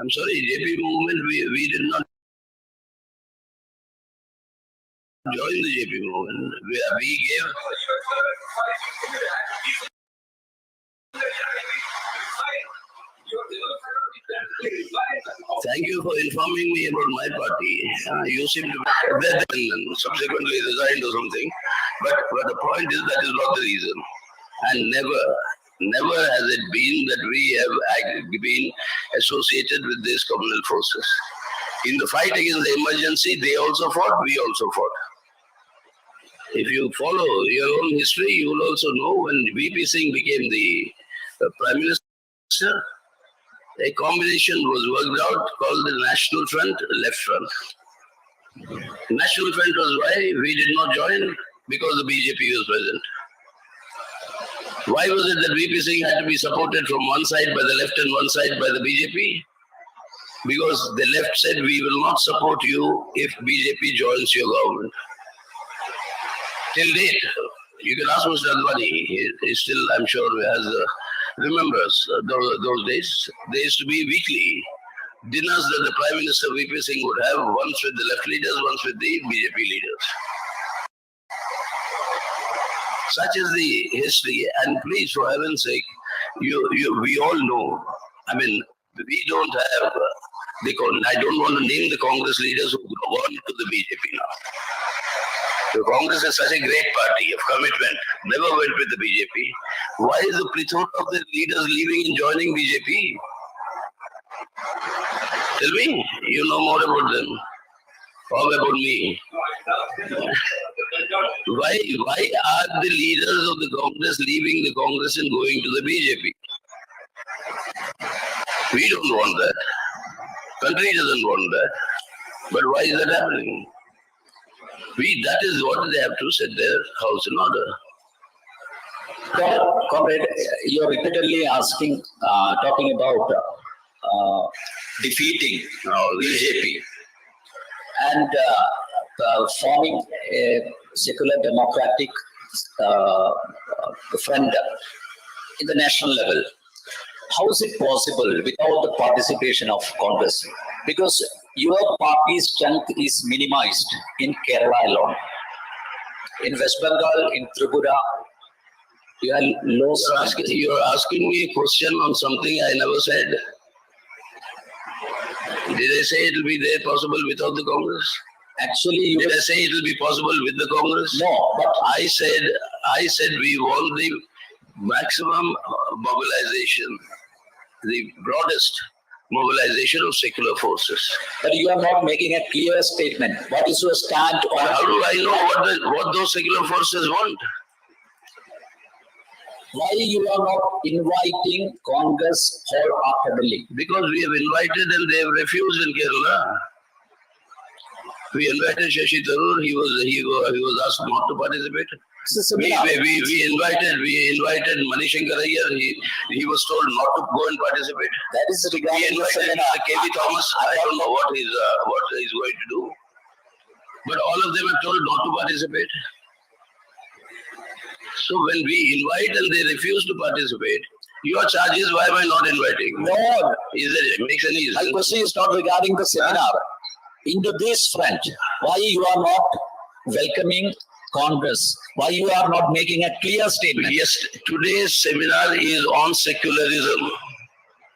I'm sorry, JP movement, we did not join the JP movement. We gave... Thank you for informing me about my party. You seem to be dead and subsequently resigned or something. But the point is that is not the reason. And never has it been that we have been associated with these communal forces. In the fight against the emergency, they also fought, we also fought. If you follow your own history, you will also know when VP Singh became the Prime Minister, a combination was worked out called the National Front, Left Front. National Front was why we did not join, because the BJP was present. Why was it that VP Singh had to be supported from one side by the left and one side by the BJP? Because the left said, we will not support you if BJP joins your government. Till date, you can ask Mr. Advani, he still, I'm sure, remembers those days. There used to be weekly dinners that the Prime Minister VP Singh would have, once with the left leaders, once with the BJP leaders. Such is the history, and please, for heaven's sake, we all know. I mean, we don't have I don't want to name the Congress leaders who have gone to the BJP now. The Congress is such a great party of commitment, never went with the BJP. Why is the plethora of the leaders leaving and joining BJP? Tell me, you know more about them. How about me? Why are the leaders of the Congress leaving the Congress and going to the BJP? We don't want that. Country doesn't want that. But why is that happening? That is what they have to set their house in order. Comrade, you're repeatedly talking about defeating BJP and forming a secular democratic front in the national level. How is it possible without the participation of Congress? Because your party's strength is minimized in Kerala alone. In West Bengal, in Tripura, you are low. You're asking me a question on something I never said. Did I say it will be there possible without the Congress? Actually, did I say it will be possible with the Congress? No, but I said we want the maximum mobilization, the broadest mobilization of secular forces. But you are not making a clear statement. What is your stand on? How do I know what those secular forces want? Why you are not inviting Congress wholeheartedly? Because we have invited and they have refused in Kerala. We invited Shashi Tharoor. He was asked not to participate. We invited Manishankar Iyer. He was told not to go and participate. That is regarding we invited K.V. Thomas. I don't know what he's going to do. But all of them are told not to participate. So when we invite and they refuse to participate, your charge is, why am I not inviting? No. It makes any sense? My question is not regarding the seminar. Into this front, why you are not welcoming Congress? Why you are not making a clear statement? Yes, today's seminar is on secularism.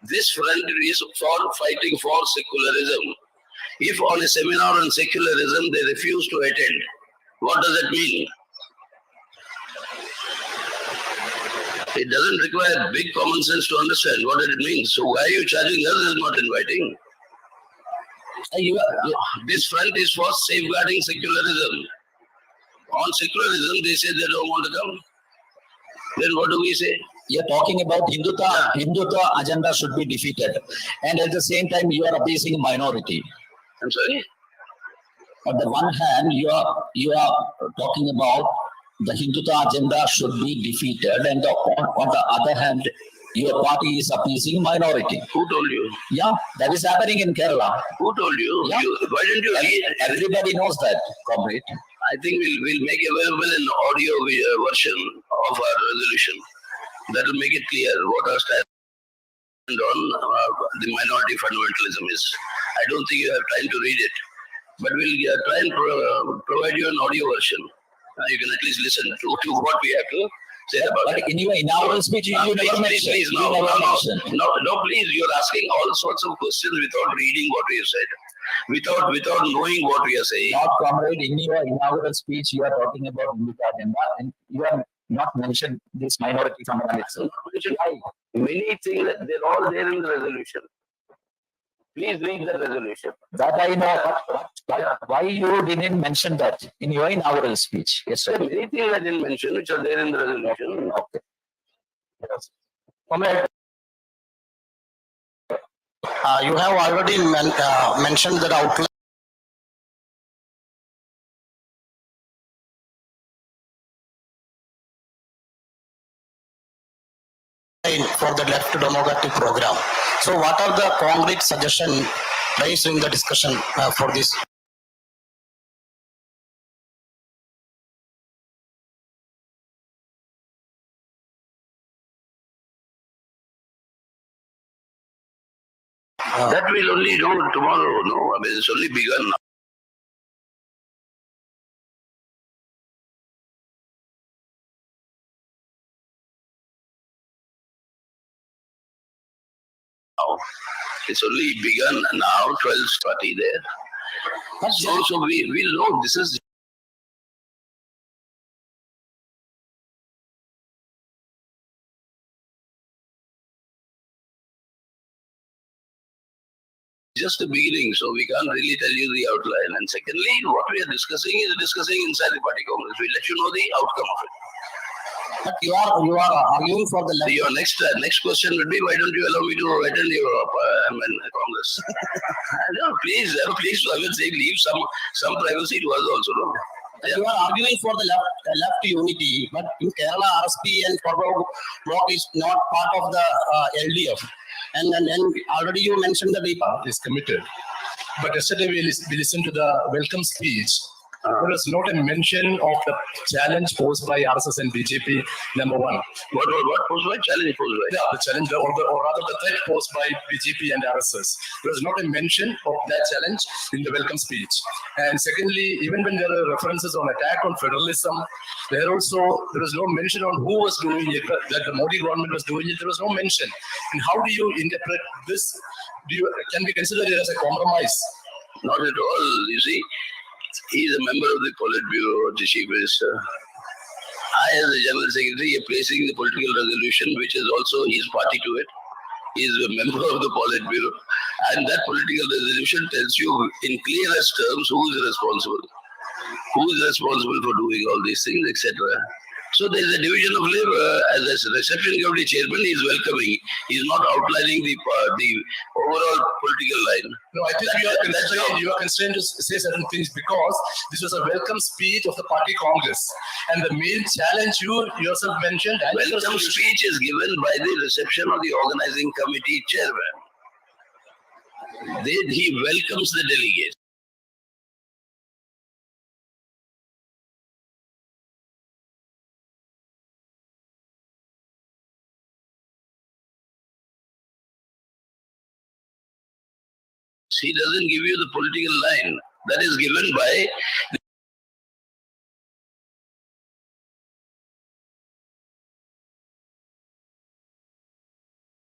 This front is for fighting for secularism. If on a seminar on secularism they refuse to attend, what does that mean? It doesn't require big common sense to understand what it means. So why are you charging us as not inviting? This front is for safeguarding secularism. On secularism, they say they don't want to come. Then what do we say? You're talking about Hindutva agenda should be defeated. And at the same time, you are appeasing minority. I'm sorry? On the one hand, you are talking about the Hindutva agenda should be defeated. And on the other hand, your party is appeasing minority. Who told you? Yeah, that is happening in Kerala. Who told you? Yeah. Why didn't you read? Everybody knows that, comrade. I think we'll make available an audio version of our resolution. That will make it clear what our stand on the minority fundamentalism is. I don't think you have time to read it, but we'll try and provide you an audio version. You can at least listen to what we have to say about it. In your inaugural speech, you never mentioned. Please, no, please, you're asking all sorts of questions without reading what we have said, without knowing what we are saying. Not, comrade, in your inaugural speech, you are talking about Indica agenda, and you have not mentioned this minority fundamentalism. Why? Many things, they're all there in the resolution. Please read the resolution. That I know, but why you didn't mention that in your inaugural speech? Yes, sir. Many things I didn't mention which are there in the resolution. Okay. Yes. You have already mentioned that outline for the left democratic program. So what are the concrete suggestions raised in the discussion for this? That will only do tomorrow. No, I mean, it's only begun now. It's only begun now, 12th party there. So we know this is just the beginning, so we can't really tell you the outline. And secondly, what we are discussing is discussing inside the party congress. We'll let you know the outcome of it. But you are arguing for the left. Your next question would be, why don't you allow me to attend your congress? No, please, I will say leave some privacy to us also. No? You are arguing for the left unity, but in Kerala, RSP and Forward Bloc is not part of the LDF. And already you mentioned the is committed. But yesterday we listened to the welcome speech. There was not a mention of the challenge posed by RSS and BJP, number one. What posed by? Challenge posed by? Yeah, the challenge, or rather the threat posed by BJP and RSS. There was not a mention of that challenge in the welcome speech. And secondly, even when there are references on attack on federalism, there was no mention on who was doing it, that the Modi government was doing it. There was no mention. And how do you interpret this? Can we consider it as a compromise? Not at all. You see, he is a member of the Politburo, the Chief Minister. I, as the General Secretary, am placing the political resolution, which is also his party to it. He is a member of the Politburo. And that political resolution tells you in clearest terms who is responsible. Who is responsible for doing all these things, etc. So there is a division of labor. As a reception committee chairman, he is welcoming. He is not outlining the overall political line. No, I think you are constrained to say certain things because this was a welcome speech of the party congress. And the main challenge you yourself mentioned. Welcome speech is given by the reception of the organizing committee chairman. He welcomes the delegates. He doesn't give you the political line. That is given by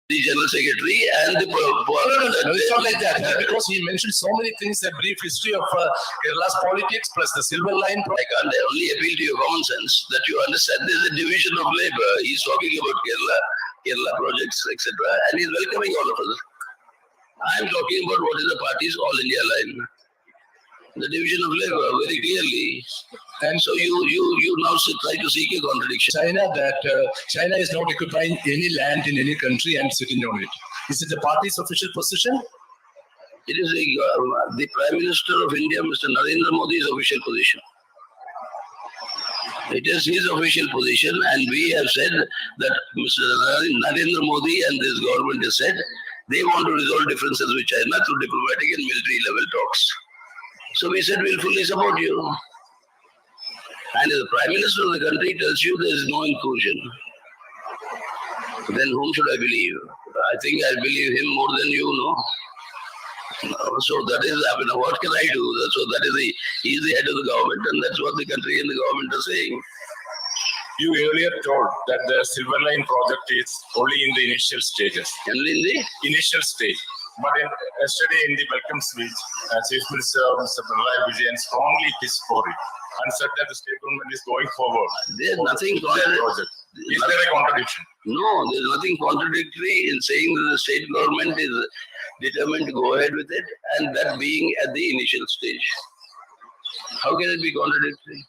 the General Secretary and the... No, it's not like that. Because he mentioned so many things, a brief history of Kerala's politics plus the silver line. I can't only appeal to your common sense that you understand there's a division of labor. He's talking about Kerala projects, etc. And he's welcoming all of us. I'm talking about what is the party's all India line. The division of labor, very clearly. And so you now try to seek a contradiction. China is not occupying any land in any country and sitting on it. Is it the party's official position? It is the Prime Minister of India, Mr. Narendra Modi's official position. It is his official position, and we have said that Mr. Narendra Modi and this government has said they want to resolve differences with China through diplomatic and military level talks. So we said we'll fully support you. And if the Prime Minister of the country tells you there is no inclusion, then whom should I believe? I think I believe him more than you know. So that is, I mean, what can I do? So that is he's the head of the government, and that's what the country and the government are saying. You earlier told that the Silver Line project is only in the initial stages. And in the Initial stage. But yesterday in the welcome speech, Chief Minister Mr. Pinarayi Vijayan strongly kissed for it and said that the state government is going forward. there's nothing with that project. Is there a contradiction? No, there's nothing contradictory in saying that the state government is determined to go ahead with it, and that being at the initial stage. How can it be contradictory?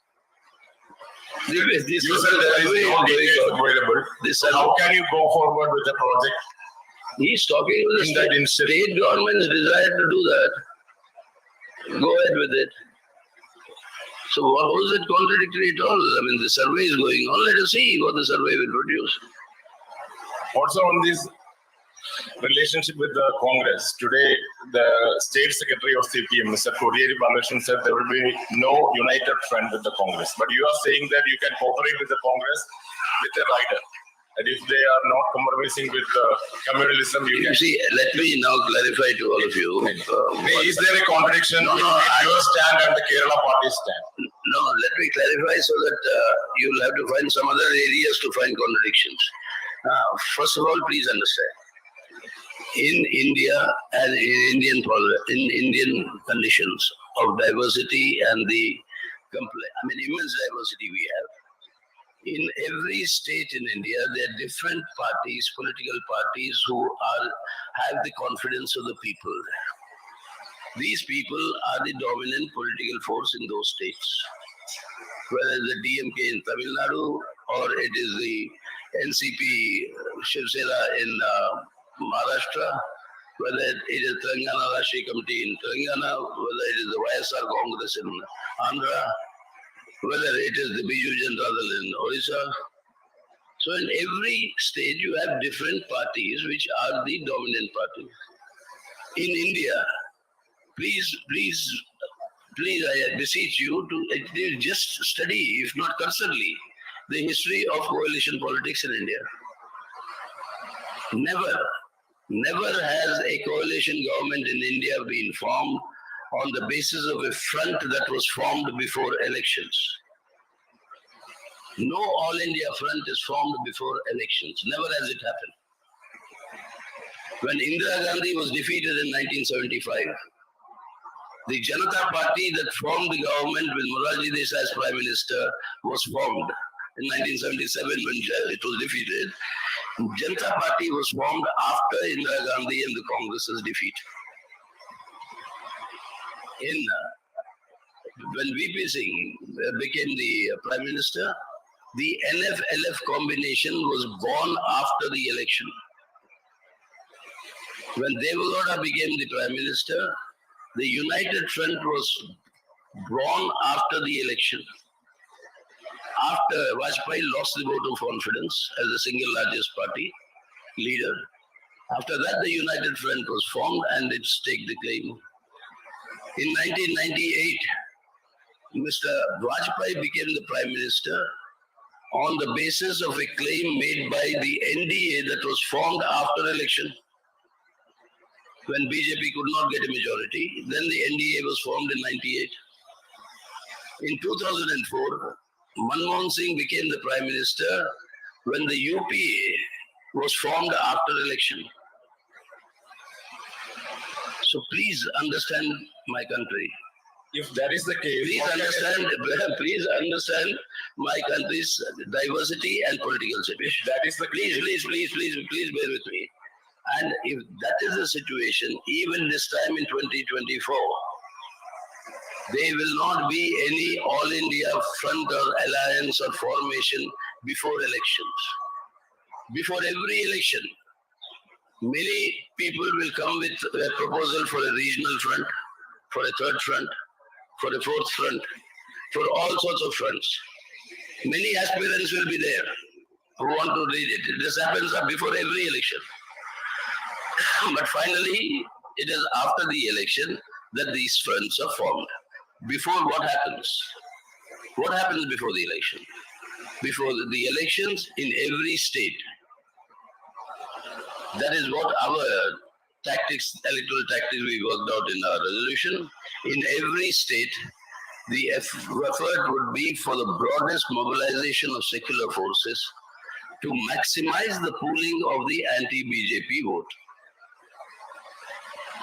This You said there is no details available. This So how can you go forward with the project? He's talking to the In that state, instance. state government's desire to do that. Go ahead with it. So how is it contradictory at all? I mean, the survey is going on. Let us see what the survey will produce. Also on this relationship with the Congress, today the State Secretary of CPM, Mr. Kodiyeri Balakrishnan, said there will be no united front with the Congress. But you are saying that you can cooperate with the Congress with a rider. And if they are not compromising with communalism, you You can. see, let me now clarify to all of you. Is there a contradiction No, between your stand and the Kerala party's stand? No, let me clarify so that you'll have to find some other areas to find contradictions. First of all, please understand. In India and in Indian conditions of diversity and the immense diversity we have. In every state in India, there are different parties, political parties who have the confidence of the people. These people are the dominant political force in those states. Whether the DMK in Tamil Nadu or it is the NCP Shiv Sena in Maharashtra, whether it is Telangana Rashtriya Committee in Telangana, whether it is the YSR Congress in Andhra, whether it is the Biju Janata Dal in Orissa. So in every state you have different parties which are the dominant party. In India, please, I beseech you to just study, if not cursorily, the history of coalition politics in India. Never has a coalition government in India been formed on the basis of a front that was formed before elections. No All India front is formed before elections. Never has it happened. When Indira Gandhi was defeated in 1975, the Janata Party that formed the government with Morarji Desai as Prime Minister was formed in 1977 when it was defeated. Janata Party was formed after Indira Gandhi and the Congress's defeat. When VP Singh became the Prime Minister, the NF-LF combination was born after the election. When Devagowda became the Prime Minister, the United Front was born after the election. After Vajpayee lost the vote of confidence as the single largest party leader, after that the United Front was formed and it staked the claim. In 1998, Mr. Vajpayee became the Prime Minister on the basis of a claim made by the NDA that was formed after election. When BJP could not get a majority, then the NDA was formed in 98. In 2004, Manmohan Singh became the Prime Minister when the UPA was formed after election. So please understand my country. If that is the case, Please understand my country's diversity and political situation. that is the Please bear with me. And if that is the situation, even this time in 2024, there will not be any All India Front or alliance or formation before elections. Before every election, many people will come with a proposal for a regional front, for a third front, for a fourth front, for all sorts of fronts. Many aspirants will be there who want to lead it. This happens before every election. But finally, it is after the election that these fronts are formed. Before, what happens? What happens before the election? Before the elections in every state, That is what our tactics, electoral tactics we worked out in our resolution. In every state, the effort would be for the broadest mobilization of secular forces to maximize the pooling of the anti-BJP vote.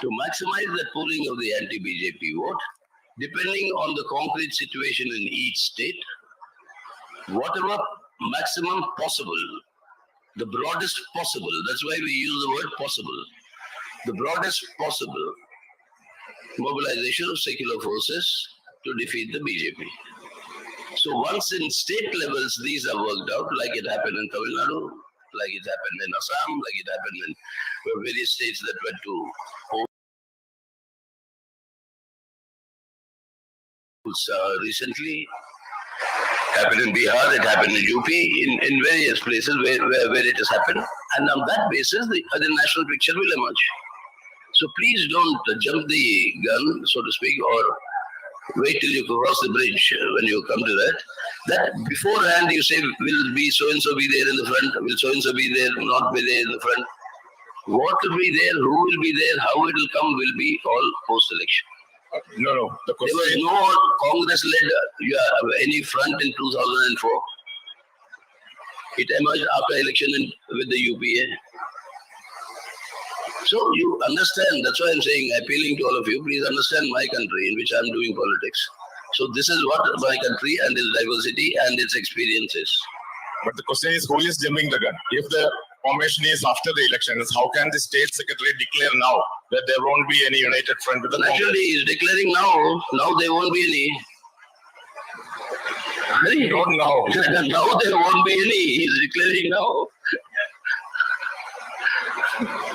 To maximize the pooling of the anti-BJP vote, depending on the concrete situation in each state, whatever maximum possible, the broadest possible, that's why we use the word possible, the broadest possible mobilization of secular forces to defeat the BJP. So once in state levels, these are worked out, like it happened in Tamil Nadu, like it happened in Assam, like it happened in various states that went to polls recently. Happened in Bihar, it happened in UP, in various places where it has happened. And on that basis, the national picture will emerge. So please don't jump the gun, so to speak, or wait till you cross the bridge when you come to that. That beforehand you say, will be so-and-so be there in the front, will so-and-so be there, not be there in the front. What will be there, who will be there, how it will come will be all post-election. No. The There was question. no Congress-led any front in 2004. It emerged after election with the UPA. So you understand, that's why I'm saying, appealing to all of you, please understand my country in which I'm doing politics. So this is what my country and its diversity and its experiences. But the question is, who is jumping the gun? If the formation is after the elections, how can the state secretary declare now that there won't be any united front with the Congress? Naturally, he's declaring now there won't be any. I don't know. Now there won't be any, he's declaring now.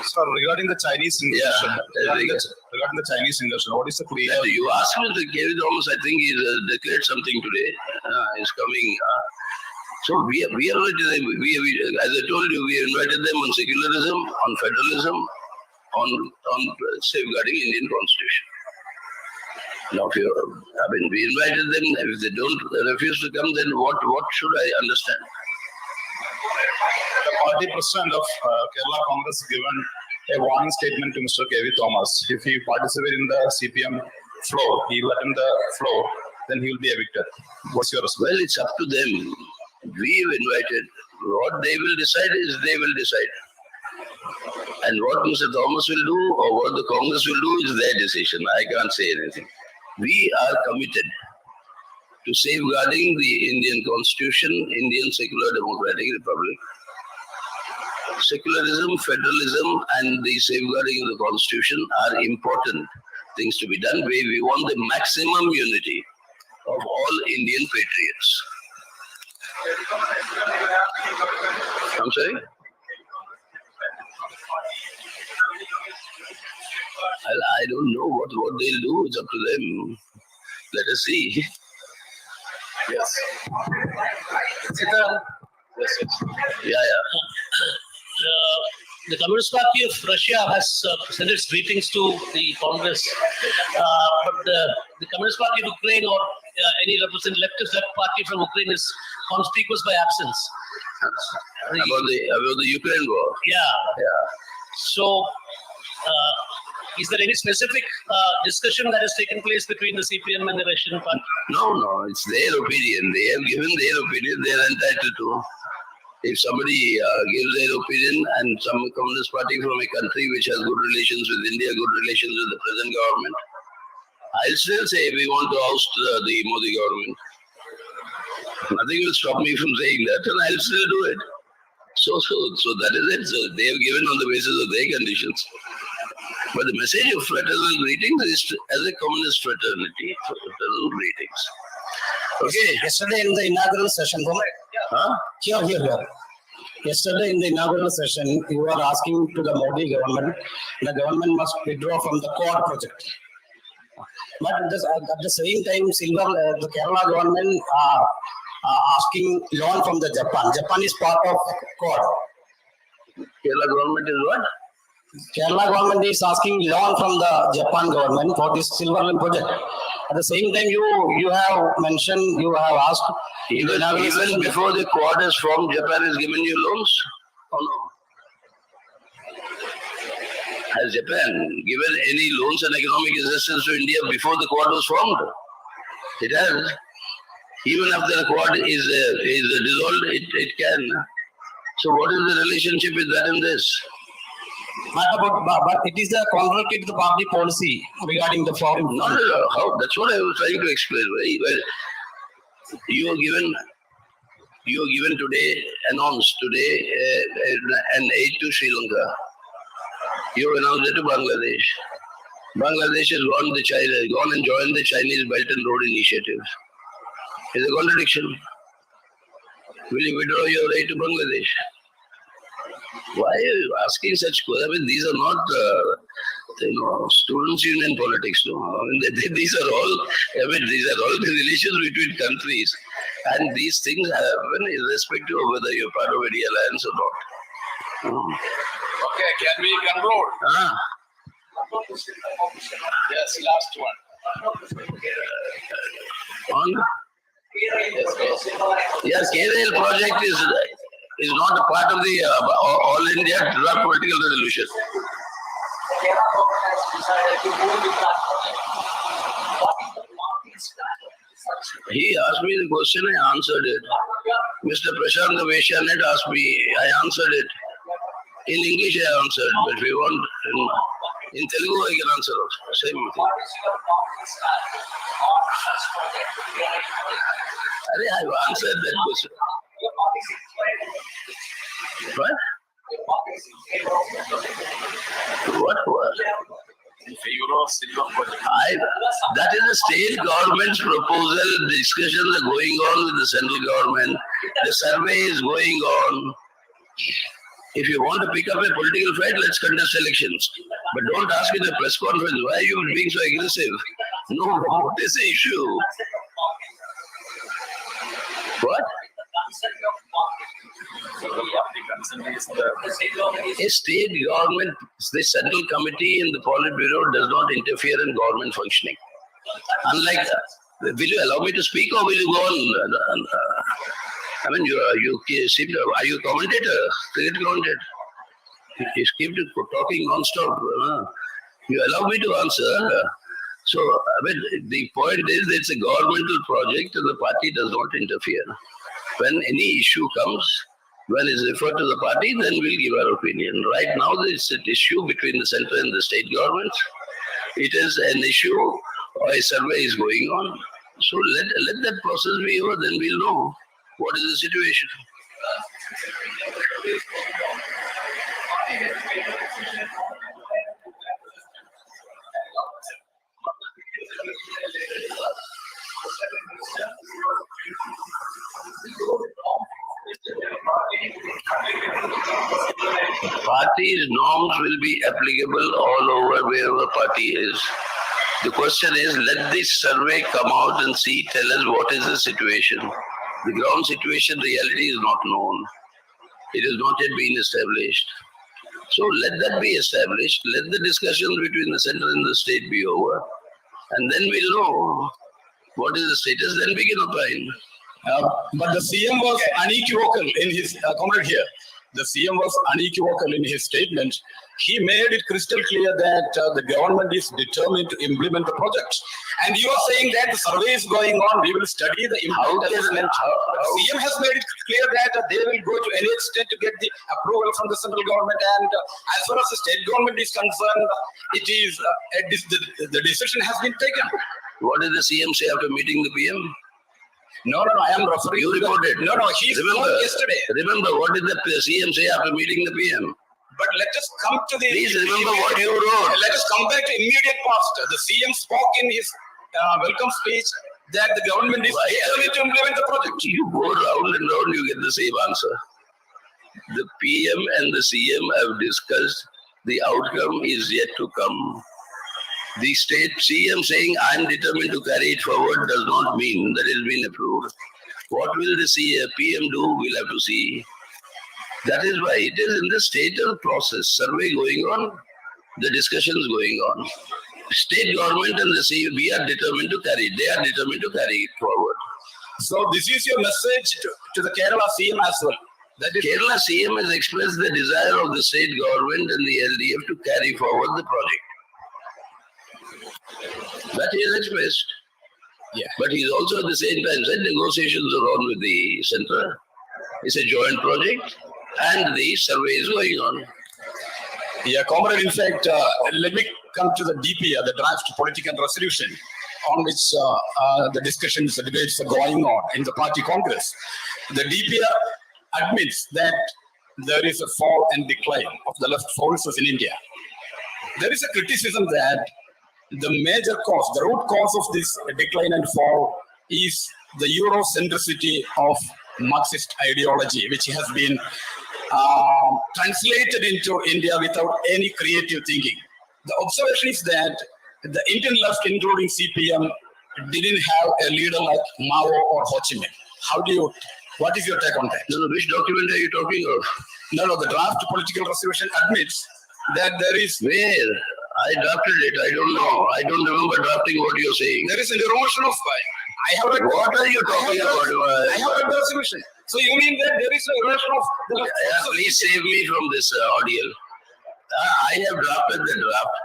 Sir, regarding the Chinese incursion, Yeah, regarding the Chinese incursion, what is the clear? You asked me to give it almost, I think he's declared something today. He's coming. So we are already, as I told you, we invited them on secularism, on federalism, on safeguarding Indian constitution. Now, we invited them. If they don't refuse to come, then what should I understand? The party president of Kerala Congress given a warning statement to Mr. K.V. Thomas. If he participates in the CPM floor, he will attend the floor, then he will be evicted. What's your response? Well, it's up to them. We've invited. What they will decide is they will decide. And what Mr. Thomas will do or what the Congress will do is their decision. I can't say anything. We are committed to safeguarding the Indian Constitution, Indian Secular Democratic Republic. Secularism, federalism, and the safeguarding of the Constitution are important things to be done. We want the maximum unity of all Indian patriots. I'm sorry? I don't know what they'll do. It's up to them. Let us see. Yes. Sitaram, Yeah. the Communist Party of Russia has sent its greetings to the Congress, but the Communist Party of Ukraine or any leftist left party from Ukraine is conspicuous by absence. About the Ukraine war. Yeah. So, is there any specific discussion that has taken place between the CPM and the Russian party? No, it's their opinion. They have given their opinion. They are entitled to. If somebody gives their opinion and some communist party from a country which has good relations with India, good relations with the present government, I'll still say we want to oust the Modi government. Nothing will stop me from saying that, and I'll still do it. So that is it. So they have given on the basis of their conditions. But the message of fraternal greetings is as a communist fraternity, fraternal greetings. Okay. Yesterday in the inaugural session, here. Yesterday in the inaugural session, you were asking to the Modi government, the government must withdraw from the Quad project. But at the same time, the Kerala government asking loan from the Japan. Japan is part of Quad. Kerala government is what? Kerala government is asking loan from the Japan government for this silver line project. At the same time, you have mentioned, you have asked. Even before the Quad is formed, Japan has given you loans? Oh no. Has Japan given any loans and economic assistance to India before the Quad was formed? It has. Even after the Quad is dissolved, it can. So what is the relationship with that and this? But it is a contrary to the party policy regarding the foreign No, fund. how? That's what I was trying to explain. Very well. You are given today, announced today, an aid to Sri Lanka. You announced it to Bangladesh. Bangladesh has gone and joined the Chinese Belt and Road Initiative. Is a contradiction. Will you withdraw your aid to Bangladesh? Why are you asking such questions? I mean, these are not, students' union politics. No, I mean, these are all the relations between countries, and these things happen irrespective of whether you're part of any alliance or not. Okay, can we conclude? Yes, last one. On yes, KRL project is not a part of the All India Draft Political Resolution. He asked me the question, I answered it. Mr. Prashant Veshyanet asked me, I answered it. In English I answered, but if you want, in Telugu I can answer also. Same thing. I've answered that question. What? What was? That is the state government's proposal. The discussions are going on with the central government. The survey is going on. If you want to pick up a political fight, let's contest elections. But don't ask in a press conference, why are you being so aggressive? No, what is the issue? What? A state government, the central committee in the Politburo does not interfere in government functioning. Unlike, will you allow me to speak or will you go on? I mean, you seem to, are you a commentator? Cricket commentator? You keep talking non-stop. You allow me to answer. So, I mean, the point is it's a governmental project and the party does not interfere. When any issue comes, when it's referred to the party, then we'll give our opinion. Right now, it's an issue between the central and the state governments. It is an issue, or a survey is going on. So let that process be over, then we'll know what is the situation. Party's norms will be applicable all over wherever party is. The question is, let this survey come out and tell us what is the situation. The ground situation, reality is not known. It has not yet been established. So let that be established. Let the discussions between the center and the state be over. And then we'll know what is the status, then we can opine. But the CM was unequivocal in his comment here. The CM was unequivocal in his statement. He made it crystal clear that the government is determined to implement the project. And you are saying that the survey is going on, we will study the implementation. CM has made it clear that they will go to any extent to get the approval from the central government. And as far as the state government is concerned, it is the decision has been taken. What did the CM say after meeting the PM? No, I am referring. You reported. No, he spoke yesterday. Remember, what did the CM say after meeting the PM? But let us come to the. Please remember what you wrote. Let us come back to immediate past. The CM spoke in his welcome speech that the government is determined to implement the project. You go round and round, you get the same answer. The PM and the CM have discussed. The outcome is yet to come. The state CM saying, I am determined to carry it forward does not mean that it has been approved. What will the PM do? We'll have to see. That is why it is in the state of process. Survey going on, the discussions going on. State government and the CM, we are determined to carry it. They are determined to carry it forward. So this is your message to the Kerala CM as well. That is Kerala CM has expressed the desire of the state government and the LDF to carry forward the project. That he has expressed. Yeah. But he's also at the same time said negotiations are on with the center. It's a joint project and the survey is going on. Yeah, comrade, in fact, let me come to the DPR, the draft political resolution, on which the discussions, the debates are going on in the party congress. The DPR admits that there is a fall and decline of the left forces in India. There is a criticism that the major cause, the root cause of this decline and fall is the Eurocentricity of Marxist ideology, which has been translated into India without any creative thinking. The observation is that the Indian left, including CPM, didn't have a leader like Mao or Ho Chi Minh. What is your take on that? No, which document are you talking of? No, the draft political resolution admits that there is... Where? I drafted it. I don't know. I don't remember drafting what you're saying. There is an erosion of... I have read... What are you talking about? I have read the resolution. So you mean that there is an erosion of... Please save me from this audio. I have drafted the draft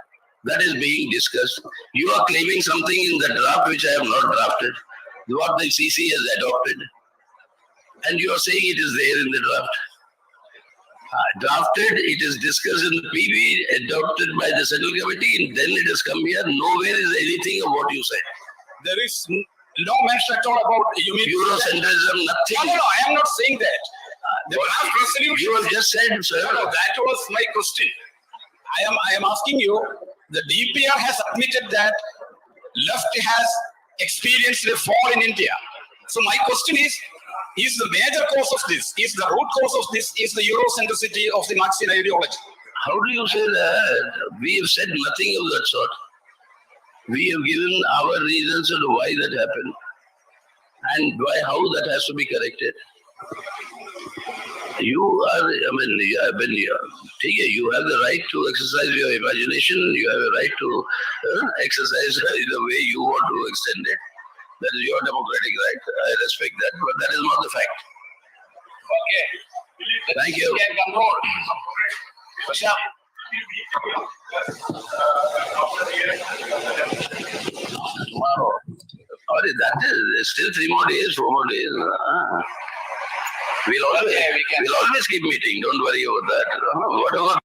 that is being discussed. You are claiming something in the draft which I have not drafted. What the CC has adopted. And you are saying it is there in the draft. Drafted, it is discussed in the PB, adopted by the Central Committee, and then it has come here. Nowhere is anything of what you said. There is no mention at all about Eurocentrism, nothing. No, I am not saying that. The draft resolution. You have just said, sir. No, that was my question. I am asking you, the DPR has admitted that left has experienced a fall in India. So my question is the major cause of this, is the root cause of this, is the Eurocentricity of the Marxian ideology? How do you say that? We have said nothing of that sort. We have given our reasons as to why that happened and how that has to be corrected. You are, you have the right to exercise your imagination, you have a right to exercise the way you want to extend it. That is your democratic right. I respect that, but that is not the fact. Okay. Thank you. Tomorrow. Sorry, that is still 3 more days, 4 more days. We'll always keep meeting. Don't worry about that. Whatever